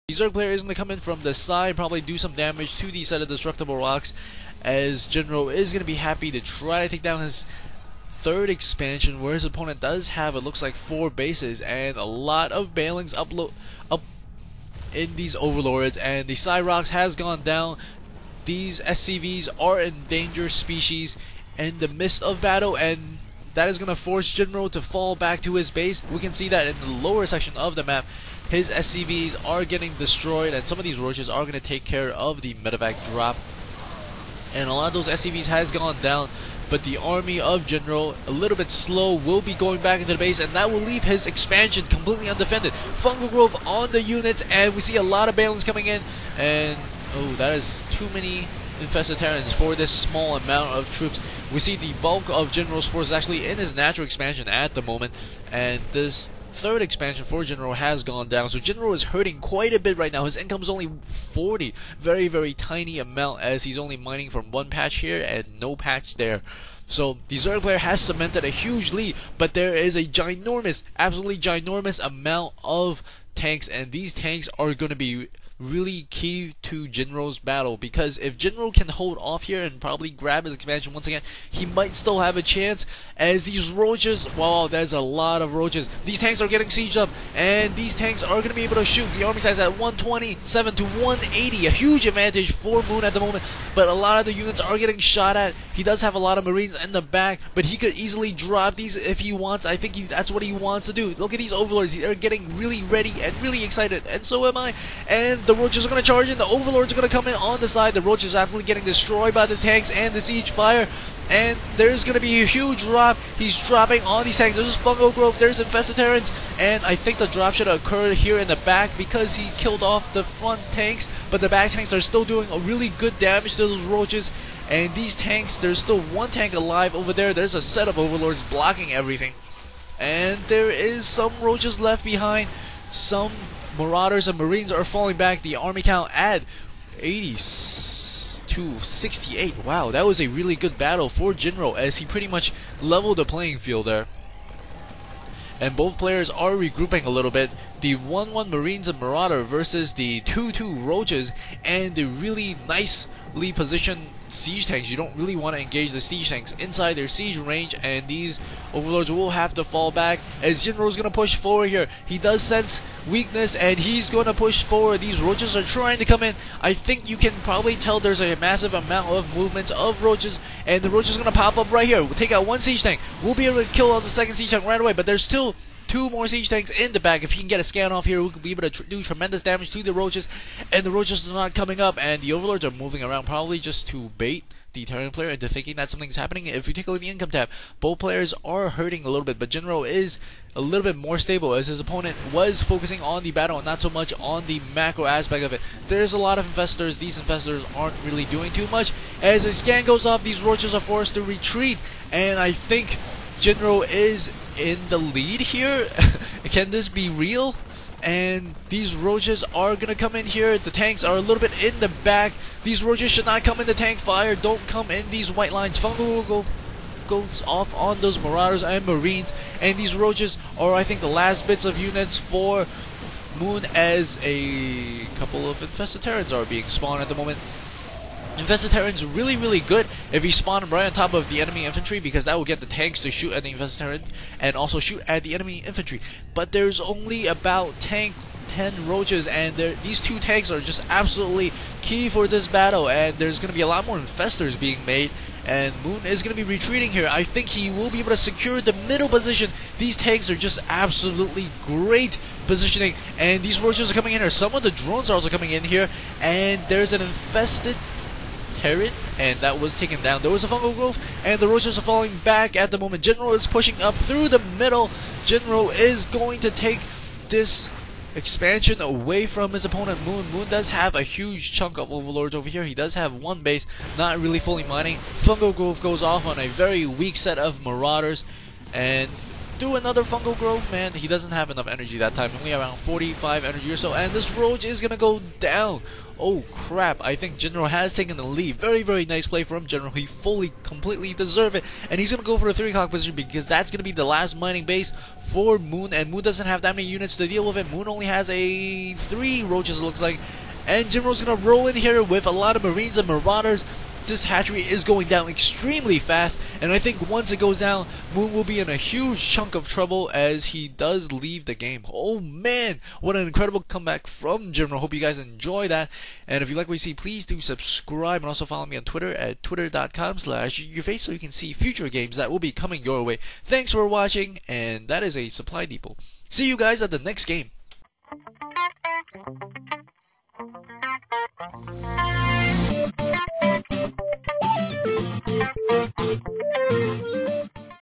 The Zerg player is going to come in from the side, probably do some damage to the set of destructible rocks, as Jinro is going to be happy to try to take down his third expansion, where his opponent does have, it looks like, 4 bases and a lot of bailings up in these overlords, and the side rocks has gone down. These SCVs are endangered species in the midst of battle, and that is going to force Jinro to fall back to his base. We can see that in the lower section of the map. His SCVs are getting destroyed, and some of these roaches are going to take care of the medevac drop. And a lot of those SCVs has gone down, but the army of Jinro, a little bit slow, will be going back into the base, and that will leave his expansion completely undefended. Fungal growth on the units, and we see a lot of Balins coming in, and oh, that is too many infested Terrans for this small amount of troops. We see the bulk of Jinro's force actually in his natural expansion at the moment, and this third expansion for Jinro has gone down, so Jinro is hurting quite a bit right now. His income is only 40, very tiny amount, as he's only mining from one patch here and no patch there. So the Zerg player has cemented a huge lead, but there is a ginormous, absolutely ginormous amount of tanks, and these tanks are going to be really key to Jinro's battle, because if Jinro can hold off here and probably grab his expansion once again, he might still have a chance, as these roaches, wow, there's a lot of roaches. These tanks are getting sieged up, and these tanks are going to be able to shoot. The army size at 127 to 180, a huge advantage for Moon at the moment, but a lot of the units are getting shot at. He does have a lot of Marines in the back, but he could easily drop these if he wants. I think that's what he wants to do. Look at these overlords, they're getting really ready and really excited, and so am I. And the roaches are going to charge in, the overlords are going to come in on the side. The roaches are absolutely getting destroyed by the tanks and the siege fire, and there's going to be a huge drop. He's dropping on these tanks. There's fungal growth, there's infested Terrans, and I think the drop should have occurred here in the back because he killed off the front tanks, but the back tanks are still doing a really good damage to those roaches. And these tanks, there's still one tank alive over there. There's a set of overlords blocking everything, and there is some roaches left behind. Some marauders and marines are falling back. The army count at 80 to 68. Wow, that was a really good battle for Jinro, as he pretty much leveled the playing field there. And both players are regrouping a little bit. The 1-1 Marines and Marauder versus the 2-2 Roaches and the really nicely positioned siege tanks. You don't really want to engage the siege tanks inside their siege range, and these overlords will have to fall back, as Jinro is going to push forward here. He does sense weakness, and he's going to push forward. These roaches are trying to come in. I think you can probably tell there's a massive amount of movement of roaches, and the roach is going to pop up right here. We'll take out one siege tank. We'll be able to kill out the second siege tank right away, but there's still 2 more siege tanks in the back. If he can get a scan off here, we could be able to do tremendous damage to the roaches, and the roaches are not coming up, and the overlords are moving around, probably just to bait the Terran player into thinking that something's happening. If you take a look at the income tab, both players are hurting a little bit, but Jinro is a little bit more stable, as his opponent was focusing on the battle and not so much on the macro aspect of it. There's a lot of infestors. These infestors aren't really doing too much. As a scan goes off, these roaches are forced to retreat, and I think Jinro is in the lead here. Can this be real? And these roaches are gonna come in here. The tanks are a little bit in the back. These roaches should not come in the tank fire. Don't come in these white lines. Fungal goes off on those marauders and marines, and these roaches are, I think, the last bits of units for Moon, as a couple of infested Terrans are being spawned at the moment. Infested Terran's really good if he spawned right on top of the enemy infantry, because that will get the tanks to shoot at the infested Terran and also shoot at the enemy infantry. But there's only about 10 roaches, and these 2 tanks are just absolutely key for this battle, and there's going to be a lot more infestors being made, and Moon is going to be retreating here. I think he will be able to secure the middle position. These tanks are just absolutely great positioning, and these roaches are coming in here. Some of the drones are also coming in here, and there's an infested Terran, and that was taken down. There was a fungal growth, and the roaches are falling back at the moment. Jinro is pushing up through the middle. Jinro is going to take this expansion away from his opponent Moon. Moon does have a huge chunk of overlords over here. He does have one base, not really fully mining. Fungal growth goes off on a very weak set of marauders, and do another fungal growth, man. He doesn't have enough energy that time, only around 45 energy or so, and this roach is gonna go down. Oh crap, I think Jinro has taken the lead. Very, very nice play from Jinro. He fully, completely deserved it, and he's gonna go for the 3 o'clock position because that's gonna be the last mining base for Moon, and Moon doesn't have that many units to deal with it. Moon only has 3 roaches, it looks like, and Jinro's gonna roll in here with a lot of Marines and Marauders. This hatchery is going down extremely fast, and I think once it goes down, Moon will be in a huge chunk of trouble as he does leave the game. Oh man, what an incredible comeback from Jinro. Hope you guys enjoy that, and if you like what you see, please do subscribe, and also follow me on Twitter at twitter.com/yourface so you can see future games that will be coming your way. Thanks for watching, and that is a supply depot. See you guys at the next game.